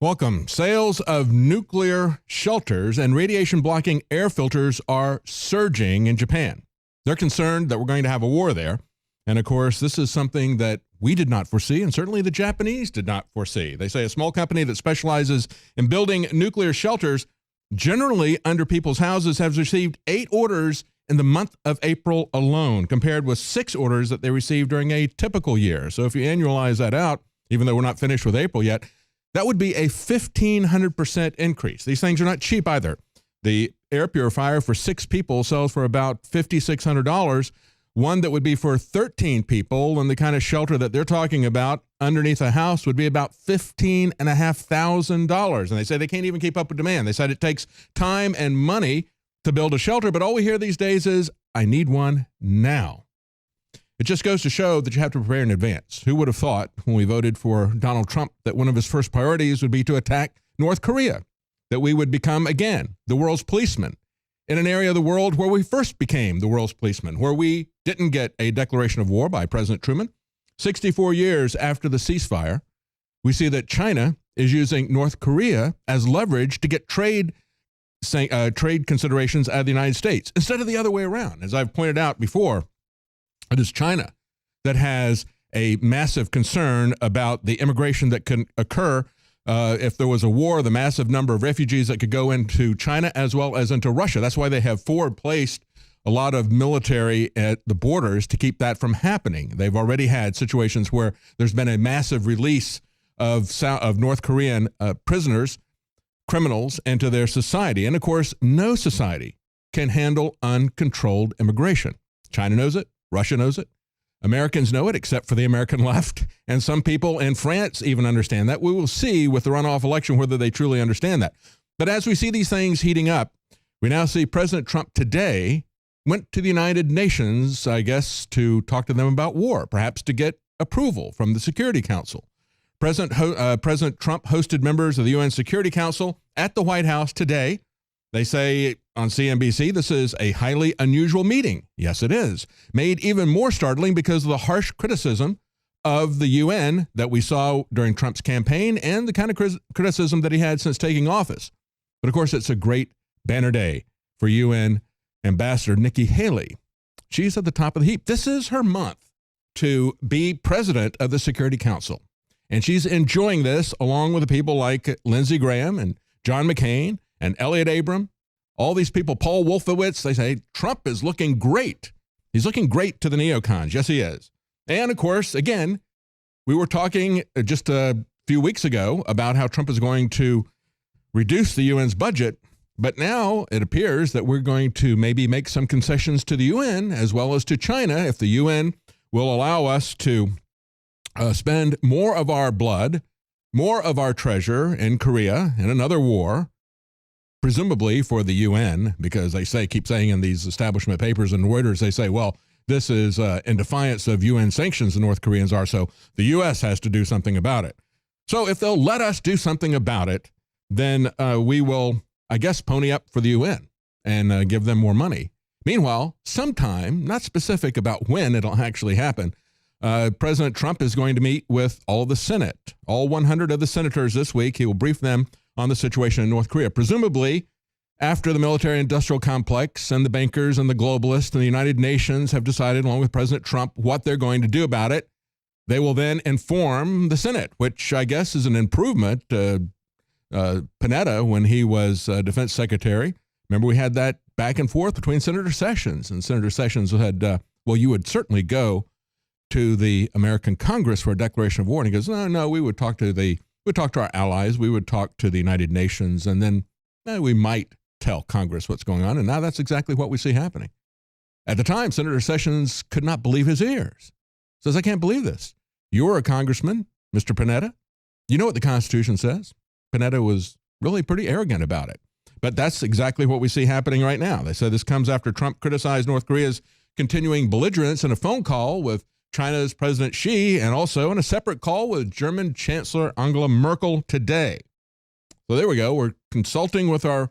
Welcome. Sales of nuclear shelters and radiation-blocking air filters are surging in Japan. They're concerned that we're going to have a war there. And of course, this is something that we did not foresee, and certainly the Japanese did not foresee. They say a small company that specializes in building nuclear shelters, generally under people's houses, has received 8 orders in the month of April alone, compared with 6 orders that they received during a typical year. So if you annualize that out, even though we're not finished with April yet, that would be a 1,500% increase. These things are not cheap either. The air purifier for 6 people sells for about $5,600. One that would be for 13 people, and the kind of shelter that they're talking about underneath a house would be about $15,500. And they say they can't even keep up with demand. They said it takes time and money to build a shelter, but all we hear these days is, I need one now. It just goes to show that you have to prepare in advance. Who would have thought when we voted for Donald Trump that one of his first priorities would be to attack North Korea, that we would become, again, the world's policeman in an area of the world where we first became the world's policeman, where we didn't get a declaration of war by President Truman. 64 years after the ceasefire, we see that China is using North Korea as leverage to get trade considerations out of the United States, instead of the other way around. As I've pointed out before, it is China that has a massive concern about the immigration that can occur if there was a war, the massive number of refugees that could go into China as well as into Russia. That's why they have forward-placed a lot of military at the borders to keep that from happening. They've already had situations where there's been a massive release of North Korean prisoners, criminals, into their society. And of course, no society can handle uncontrolled immigration. China knows it. Russia knows it. Americans know it, except for the American left. And some people in France even understand that. We will see with the runoff election whether they truly understand that. But as we see these things heating up, we now see President Trump today went to the United Nations, I guess, to talk to them about war, perhaps to get approval from the Security Council. President Trump hosted members of the UN Security Council at the White House today. They say on CNBC, this is a highly unusual meeting. Yes, it is. Made even more startling because of the harsh criticism of the UN that we saw during Trump's campaign and the kind of criticism that he had since taking office. But of course, it's a great banner day for UN Ambassador Nikki Haley. She's at the top of the heap. This is her month to be president of the Security Council. And she's enjoying this along with the people like Lindsey Graham and John McCain and Elliot Abram, all these people, Paul Wolfowitz. They say Trump is looking great. He's looking great to the neocons. Yes, he is. And of course, again, we were talking just a few weeks ago about how Trump is going to reduce the UN's budget. But now it appears that we're going to maybe make some concessions to the UN as well as to China if the UN will allow us to spend more of our blood, more of our treasure in Korea in another war, presumably for the UN, because they keep saying in these establishment papers and Reuters, they say, well, this is in defiance of UN sanctions the North Koreans are, so the U.S. has to do something about it. So if they'll let us do something about it, then we will, I guess, pony up for the UN and give them more money. Meanwhile, sometime, not specific about when it'll actually happen, President Trump is going to meet with all the Senate, all 100 of the senators this week. He will brief them on the situation in North Korea, presumably after the military-industrial complex and the bankers and the globalists and the United Nations have decided, along with President Trump, what they're going to do about it. They will then inform the Senate, which I guess is an improvement. Panetta, when he was defense secretary, remember we had that back and forth between Senator Sessions, and Senator Sessions had, well, you would certainly go to the American Congress for a declaration of war. And he goes, no, we would talk to our allies, we would talk to the United Nations, and then we might tell Congress what's going on. And now that's exactly what we see happening. At the time, Senator Sessions could not believe his ears. Says, I can't believe this. You're a congressman, Mr. Panetta. You know what the Constitution says. Panetta was really pretty arrogant about it. But that's exactly what we see happening right now. They said this comes after Trump criticized North Korea's continuing belligerence in a phone call with China's President Xi, and also in a separate call with German Chancellor Angela Merkel today. So there we go. We're consulting with our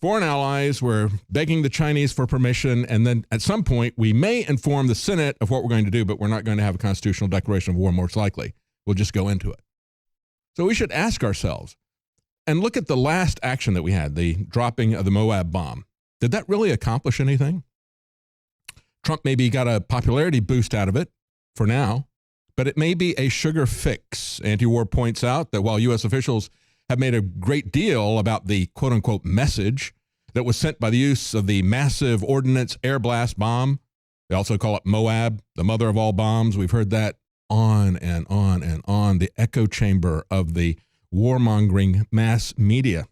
foreign allies. We're begging the Chinese for permission. And then at some point, we may inform the Senate of what we're going to do, but we're not going to have a constitutional declaration of war, most likely. We'll just go into it. So we should ask ourselves, And look at the last action that we had, the dropping of the Moab bomb. Did that really accomplish anything? Trump maybe got a popularity boost out of it for now, but it may be a sugar fix. Anti-War points out that while U.S. officials have made a great deal about the quote-unquote message that was sent by the use of the massive ordnance air blast bomb, they also call it Moab, the mother of all bombs. We've heard that on and on and on, the echo chamber of the warmongering mass media.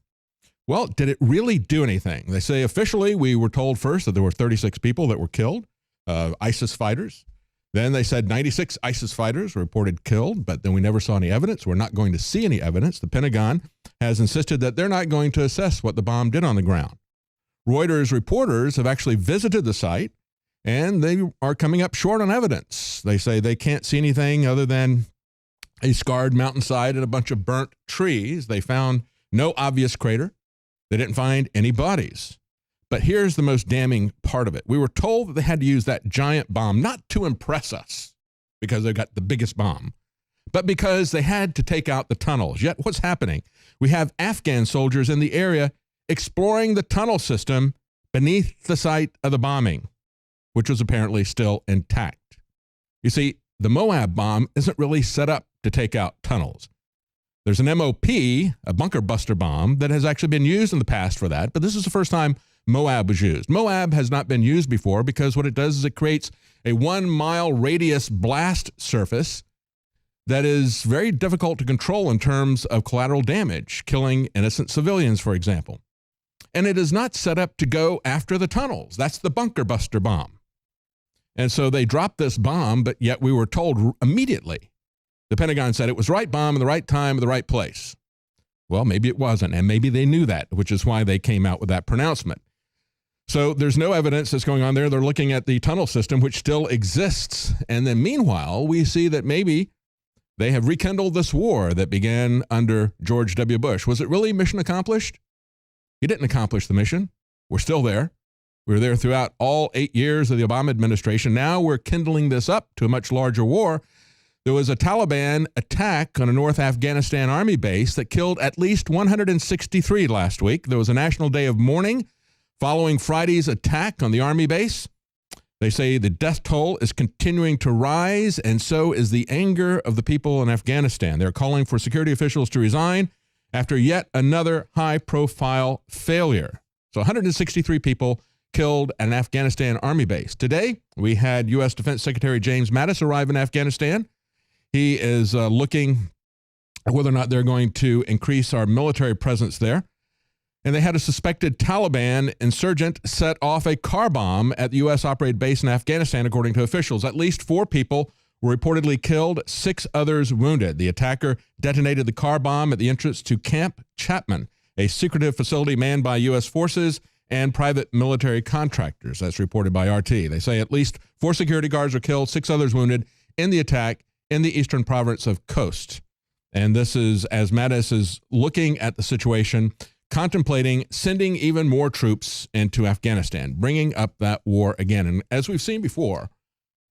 Well, did it really do anything? They say officially we were told first that there were 36 people that were killed, ISIS fighters. Then they said 96 ISIS fighters were reported killed, but then we never saw any evidence. We're not going to see any evidence. The Pentagon has insisted that they're not going to assess what the bomb did on the ground. Reuters reporters have actually visited the site, and they are coming up short on evidence. They say they can't see anything other than a scarred mountainside and a bunch of burnt trees. They found no obvious crater. They didn't find any bodies. But here's the most damning part of it. We were told that they had to use that giant bomb, not to impress us, because they got the biggest bomb, but because they had to take out the tunnels. Yet what's happening? We have Afghan soldiers in the area exploring the tunnel system beneath the site of the bombing, which was apparently still intact. You see, the Moab bomb isn't really set up to take out tunnels. There's an MOP, a bunker buster bomb, that has actually been used in the past for that, but this is the first time Moab was used. Moab has not been used before because what it does is it creates a 1 mile radius blast surface that is very difficult to control in terms of collateral damage, killing innocent civilians, for example. And it is not set up to go after the tunnels. That's the bunker buster bomb. And so they dropped this bomb, but yet we were told immediately. The Pentagon said it was the right bomb in the right time in the right place. Well, maybe it wasn't, and maybe they knew that, which is why they came out with that pronouncement. So there's no evidence that's going on there. They're looking at the tunnel system, which still exists. And then meanwhile, we see that maybe they have rekindled this war that began under George W. Bush. Was it really mission accomplished? He didn't accomplish the mission. We're still there. We were there throughout all 8 years of the Obama administration. Now we're kindling this up to a much larger war. There was a Taliban attack on a North Afghanistan army base that killed at least 163 last week. There was a national day of mourning following Friday's attack on the army base. They say the death toll is continuing to rise, and so is the anger of the people in Afghanistan. They're calling for security officials to resign after yet another high-profile failure. So 163 people killed at an Afghanistan army base. Today, we had U.S. Defense Secretary James Mattis arrive in Afghanistan. He is looking at whether or not they're going to increase our military presence there. And they had a suspected Taliban insurgent set off a car bomb at the U.S.-operated base in Afghanistan, according to officials. At least 4 people were reportedly killed, 6 others wounded. The attacker detonated the car bomb at the entrance to Camp Chapman, a secretive facility manned by U.S. forces and private military contractors. That's reported by RT. They say at least 4 security guards were killed, 6 others wounded in the attack in the eastern province of Khost. And this is as Mattis is looking at the situation, contemplating sending even more troops into Afghanistan, bringing up that war again. And as we've seen before,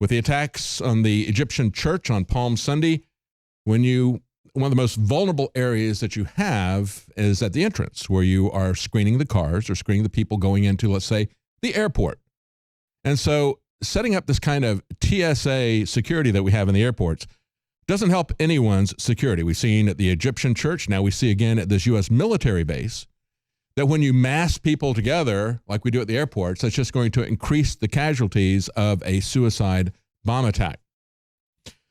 with the attacks on the Egyptian church on Palm Sunday, one of the most vulnerable areas that you have is at the entrance, where you are screening the cars or screening the people going into, let's say, the airport. And so setting up this kind of TSA security that we have in the airports doesn't help anyone's security. We've seen at the Egyptian church, now we see again at this U.S. military base, that when you mass people together, like we do at the airports, that's just going to increase the casualties of a suicide bomb attack.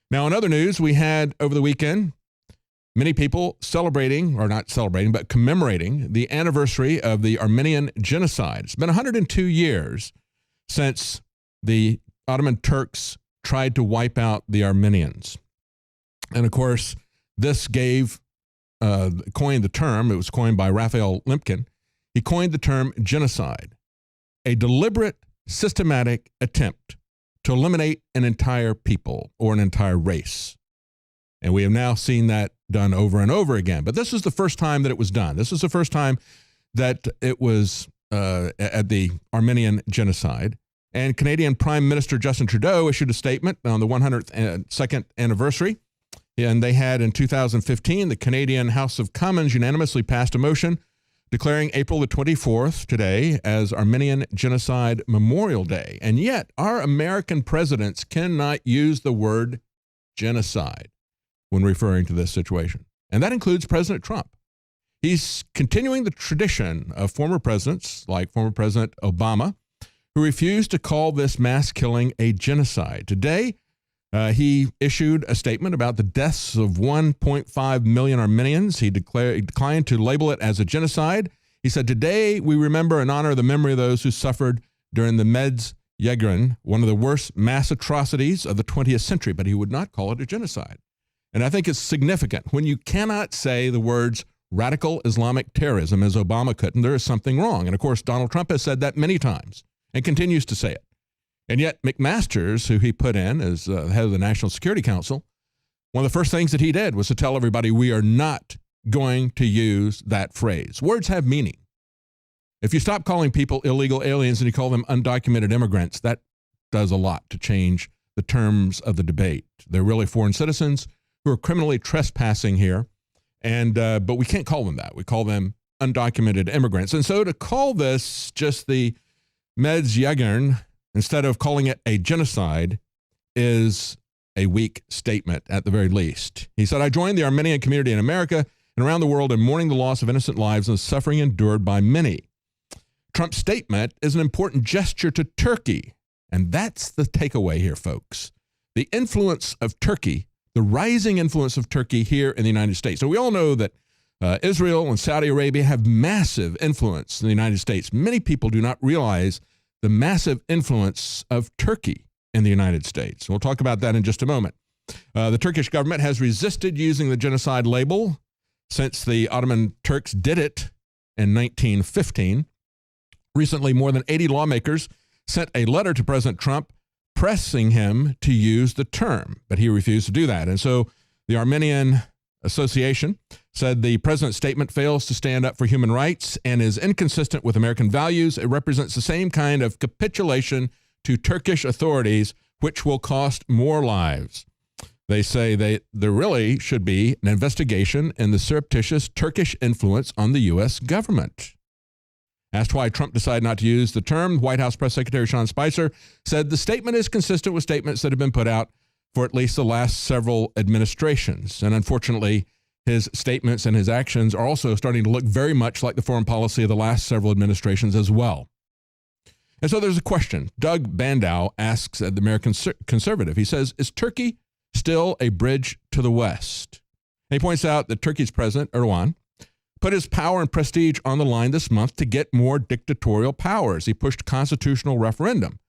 Now, in other news, we had over the weekend many people celebrating, or not celebrating, but commemorating the anniversary of the Armenian genocide. It's been 102 years since the Ottoman Turks tried to wipe out the Armenians. And of course, this coined the term, it was coined by Raphael Lemkin. He coined the term genocide, a deliberate, systematic attempt to eliminate an entire people or an entire race. And we have now seen that done over and over again. But this is the first time that it was done. This is the first time that it was at the Armenian genocide. And Canadian Prime Minister Justin Trudeau issued a statement on the 102nd anniversary. And they had in 2015, the Canadian House of Commons unanimously passed a motion declaring April the 24th, today, as Armenian Genocide Memorial Day. And yet, our American presidents cannot use the word genocide when referring to this situation. And that includes President Trump. He's continuing the tradition of former presidents, like former President Obama, who refused to call this mass killing a genocide. Today, he issued a statement about the deaths of 1.5 million Armenians. He declined to label it as a genocide. He said, "Today we remember and honor the memory of those who suffered during the Meds-Yegrin, one of the worst mass atrocities of the 20th century," but he would not call it a genocide. And I think it's significant. When you cannot say the words radical Islamic terrorism, as Obama couldn't, there is something wrong. And of course, Donald Trump has said that many times and continues to say it. And yet McMaster's, who he put in as head of the National Security Council, one of the first things that he did was to tell everybody, we are not going to use that phrase. Words have meaning. If you stop calling people illegal aliens and you call them undocumented immigrants, that does a lot to change the terms of the debate. They're really foreign citizens who are criminally trespassing here, but we can't call them that. We call them undocumented immigrants. And so to call this just the Meds-Yegrin, instead of calling it a genocide, is a weak statement at the very least. He said, "I joined the Armenian community in America and around the world in mourning the loss of innocent lives and the suffering endured by many." Trump's statement is an important gesture to Turkey. And that's the takeaway here, folks. The influence of Turkey, the rising influence of Turkey here in the United States. So we all know that Israel and Saudi Arabia have massive influence in the United States. Many people do not realize the massive influence of Turkey in the United States. We'll talk about that in just a moment. The Turkish government has resisted using the genocide label since the Ottoman Turks did it in 1915. Recently, more than 80 lawmakers sent a letter to President Trump pressing him to use the term, but he refused to do that. And so the Armenian Association said the president's statement fails to stand up for human rights and is inconsistent with American values. It represents the same kind of capitulation to Turkish authorities, which will cost more lives. They say there really should be an investigation in the surreptitious Turkish influence on the U.S. government. Asked why Trump decided not to use the term, White House Press Secretary Sean Spicer said the statement is consistent with statements that have been put out for at least the last several administrations. And unfortunately, his statements and his actions are also starting to look very much like the foreign policy of the last several administrations as well. And so there's a question. Doug Bandow asks at the American Conservative, he says, is Turkey still a bridge to the West? And he points out that Turkey's president, Erdogan, put his power and prestige on the line this month to get more dictatorial powers. He pushed constitutional referendum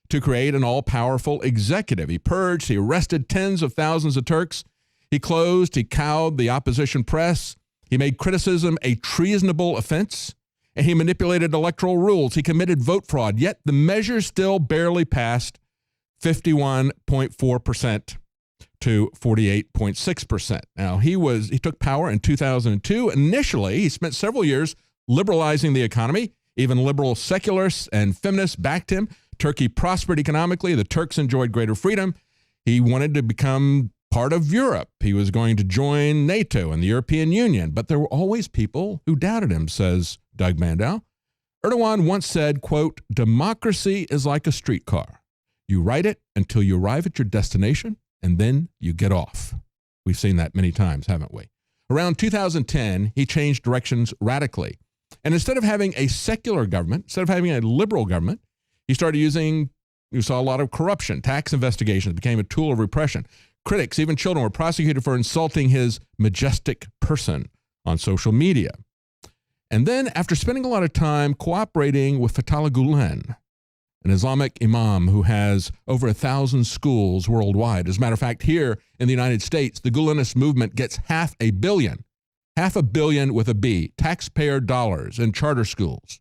to create an all-powerful executive. He purged, he arrested tens of thousands of Turks. He cowed the opposition press. He made criticism a treasonable offense, and he manipulated electoral rules. He committed vote fraud, yet the measure still barely passed 51.4% to 48.6%. Now, he took power in 2002. Initially, he spent several years liberalizing the economy. Even liberal secularists and feminists backed him. Turkey prospered economically. The Turks enjoyed greater freedom. He wanted to become part of Europe. He was going to join NATO and the European Union. But there were always people who doubted him, says Doug Bandow. Erdogan once said, quote, democracy is like a streetcar. You ride it until you arrive at your destination, and then you get off. We've seen that many times, haven't we? Around 2010, he changed directions radically. And instead of having a secular government, instead of having a liberal government, he started you saw a lot of corruption. Tax investigations became a tool of repression. Critics, even children, were prosecuted for insulting his majestic person on social media. And then, after spending a lot of time cooperating with Fethullah Gulen, an Islamic imam who has over 1,000 schools worldwide. As a matter of fact, here in the United States, the Gulenist movement gets $500 million with a B, taxpayer dollars in charter schools.